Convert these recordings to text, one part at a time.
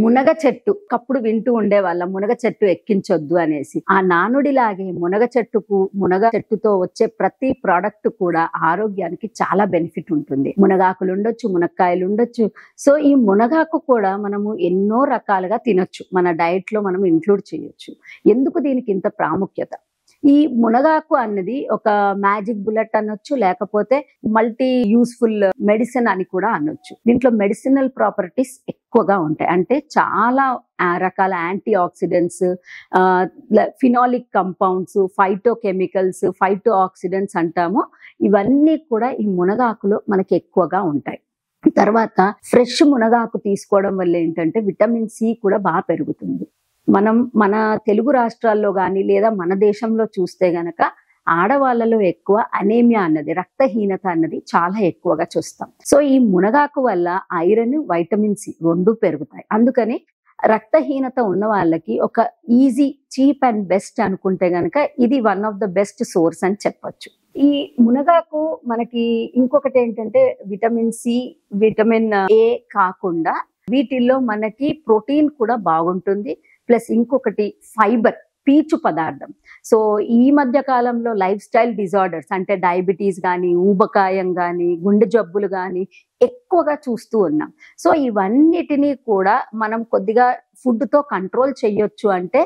మునగ చెట్టు కప్పుడు వింటూ ఉండేవాళ్ళం, మునగ చెట్టు ఎక్కించొద్దు అనేసి. ఆ నానుడిలాగే మునగ చెట్టుతో వచ్చే ప్రతి ప్రోడక్ట్ కూడా ఆరోగ్యానికి చాలా బెనిఫిట్ ఉంటుంది. మునగాకులు ఉండొచ్చు, మునక్కాయలు ఉండొచ్చు. సో ఈ మునగాకు కూడా మనము ఎన్నో రకాలుగా తినొచ్చు, మన డైట్ లో మనం ఇంక్లూడ్ చేయొచ్చు. ఎందుకు దీనికి ఇంత ప్రాముఖ్యత? ఈ మునగాకు అన్నది ఒక మ్యాజిక్ బుల్లెట్ అనొచ్చు, లేకపోతే మల్టీ యూస్ఫుల్ మెడిసిన్ అని కూడా అనొచ్చు. దీంట్లో మెడిసినల్ ప్రాపర్టీస్ ఎక్కువగా ఉంటాయి. అంటే చాలా రకాల antioxidants, phenolic compounds, phytochemicals, phyto oxidants అంటాము. ఇవన్నీ కూడా ఈ మునగాకులో మనకి ఎక్కువగా ఉంటాయి. తర్వాత ఫ్రెష్ మునగాకు తీసుకోవడం వల్ల ఏంటంటే విటమిన్ సి కూడా బాగా పెరుగుతుంది. మనం మన తెలుగు రాష్ట్రాల్లో కానీ లేదా మన దేశంలో చూస్తే గనక ఆడవాళ్ళలో ఎక్కువ అనేమియా అన్నది, రక్తహీనత అన్నది చాలా ఎక్కువగా చూస్తాం. సో ఈ మునగాకు వల్ల ఐరన్, వైటమిన్ సి రెండు పెరుగుతాయి. అందుకని రక్తహీనత ఉన్న వాళ్ళకి ఒక ఈజీ, చీప్ అండ్ బెస్ట్ అనుకుంటే గనక ఇది one of the best source అని చెప్పొచ్చు. ఈ మునగాకు మనకి ఇంకొకటి ఏంటంటే విటమిన్ సి, విటమిన్ ఏ కాకుండా వీటిల్లో మనకి ప్రోటీన్ కూడా బాగుంటుంది. ప్లస్ ఇంకొకటి ఫైబర్, పీచు పదార్థం. సో ఈ మధ్య కాలంలో లైఫ్ స్టైల్ డిజార్డర్స్ అంటే డయాబెటీస్ కానీ, ఊబకాయం కానీ, గుండె జబ్బులు కానీ ఎక్కువగా చూస్తూ ఉన్నాం. సో ఇవన్నిటినీ కూడా మనం కొద్దిగా ఫుడ్ తో కంట్రోల్ చేయొచ్చు అంటే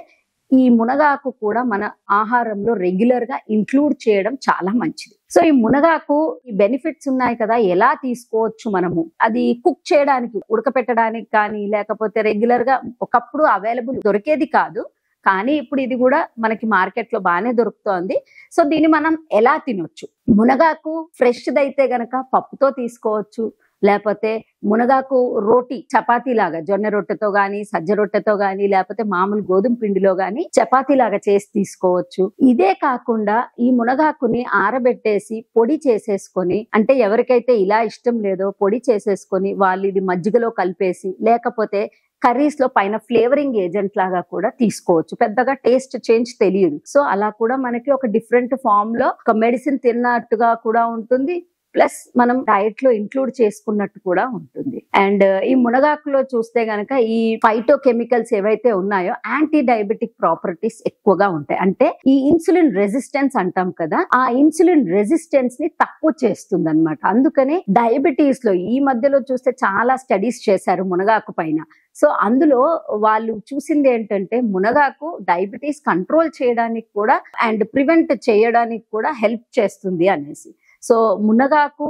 ఈ మునగాకు కూడా మన ఆహారంలో రెగ్యులర్ గా ఇంక్లూడ్ చేయడం చాలా మంచిది. సో ఈ మునగాకు ఈ బెనిఫిట్స్ ఉన్నాయి కదా, ఎలా తీసుకోవచ్చు మనము? అది కుక్ చేయడానికి, ఉడకపెట్టడానికి కానీ, లేకపోతే రెగ్యులర్ గా ఒకప్పుడు అవైలబుల్ దొరికేది కాదు, కానీ ఇప్పుడు ఇది కూడా మనకి మార్కెట్ లో బాగానే దొరుకుతోంది. సో దీన్ని మనం ఎలా తినొచ్చు? మునగాకు ఫ్రెష్ దైతే గనక పప్పుతో తీసుకోవచ్చు, లేకపోతే మునగాకు రోటీ, చపాతీ లాగా జొన్న రొట్టెతో గాని, సజ్జ రొట్టెతో గాని, లేకపోతే మామూలు గోధుమ పిండిలో గాని చపాతీ లాగా చేసి తీసుకోవచ్చు. ఇదే కాకుండా ఈ మునగాకుని ఆరబెట్టేసి పొడి చేసేసుకొని, అంటే ఎవరికైతే ఇలా ఇష్టం లేదో పొడి చేసేసుకొని వాళ్ళు ఇది మజ్జిగలో కలిపేసి, లేకపోతే కర్రీస్ లో పైన ఫ్లేవరింగ్ ఏజెంట్ లాగా కూడా తీసుకోవచ్చు. పెద్దగా టేస్ట్ చేంజ్ తెలియదు. సో అలా కూడా మనకి ఒక డిఫరెంట్ ఫామ్ లో ఒక మెడిసిన్ తిన్నట్టుగా కూడా ఉంటుంది, ప్లస్ మనం డైట్ లో ఇంక్లూడ్ చేసుకున్నట్టు కూడా ఉంటుంది. అండ్ ఈ మునగాకులో చూస్తే గనక ఈ ఫైటో కెమికల్స్ ఏవైతే ఉన్నాయో యాంటీ డయాబెటిక్ ప్రాపర్టీస్ ఎక్కువగా ఉంటాయి. అంటే ఈ ఇన్సులిన్ రెసిస్టెన్స్ అంటాం కదా, ఆ ఇన్సులిన్ రెసిస్టెన్స్ ని తక్కువ చేస్తుంది అనమాట. అందుకనే డయాబెటీస్ లో ఈ మధ్యలో చూస్తే చాలా స్టడీస్ చేశారు మునగాకు పైన. సో అందులో వాళ్ళు చూసింది ఏంటంటే మునగాకు డయాబెటీస్ కంట్రోల్ చేయడానికి కూడా అండ్ ప్రివెంట్ చేయడానికి కూడా హెల్ప్ చేస్తుంది అనేసి. సో మునగాకు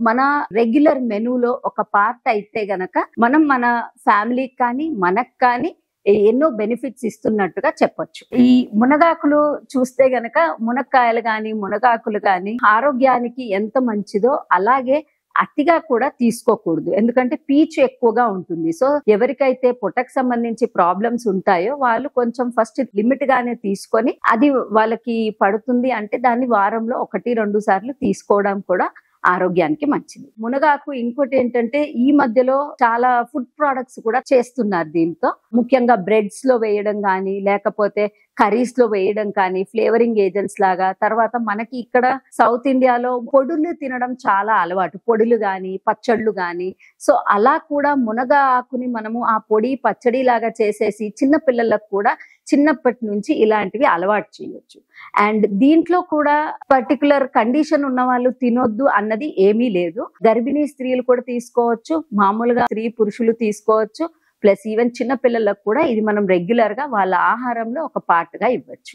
మన రెగ్యులర్ మెనూలో ఒక పార్ట్ అయితే గనక మనం మన ఫ్యామిలీకి కానీ మనకు కానీ ఎన్నో బెనిఫిట్స్ ఇస్తున్నట్టుగా చెప్పొచ్చు. ఈ మునగాకులు చూస్తే గనక మునక్కాయలు కానీ, మునగాకులు కానీ ఆరోగ్యానికి ఎంత మంచిదో అలాగే అతిగా కూడా తీసుకోకూడదు, ఎందుకంటే పీచు ఎక్కువగా ఉంటుంది. సో ఎవరికైతే పొట్టకు సంబంధించి ప్రాబ్లమ్స్ ఉంటాయో వాళ్ళు కొంచెం ఫస్ట్ లిమిట్ గానే తీసుకొని, అది వాళ్ళకి పడుతుంది అంటే దాన్ని వారంలో 1-2 సార్లు తీసుకోవడం కూడా ఆరోగ్యానికి మంచిది. మునగాకు ఇంకోటి ఏంటంటే ఈ మధ్యలో చాలా ఫుడ్ ప్రొడక్ట్స్ కూడా చేస్తున్నారు దీంతో. ముఖ్యంగా బ్రెడ్స్ లో వేయడం కానీ, లేకపోతే కర్రీస్ లో వేయడం కానీ, ఫ్లేవరింగ్ ఏజెంట్స్ లాగా. తర్వాత మనకి ఇక్కడ సౌత్ ఇండియాలో పొడులు తినడం చాలా అలవాటు, పొడులు గాని, పచ్చళ్ళు గాని. సో అలా కూడా మునగ ఆకుని మనము ఆ పొడి పచ్చడి లాగా చేసేసి చిన్న పిల్లలకు కూడా చిన్నప్పటి నుంచి ఇలాంటివి అలవాటు చేయొచ్చు. అండ్ దీంట్లో కూడా పర్టికులర్ కండిషన్ ఉన్న వాళ్ళు తినొద్దు అన్నది ఏమీ లేదు. గర్భిణీ స్త్రీలు కూడా తీసుకోవచ్చు, మామూలుగా స్త్రీ పురుషులు తీసుకోవచ్చు. ప్లస్ ఈవెన్ చిన్న పిల్లలకు కూడా ఇది మనం రెగ్యులర్ గా వాళ్ళ ఆహారంలో ఒక పార్ట్ గా ఇవ్వచ్చు.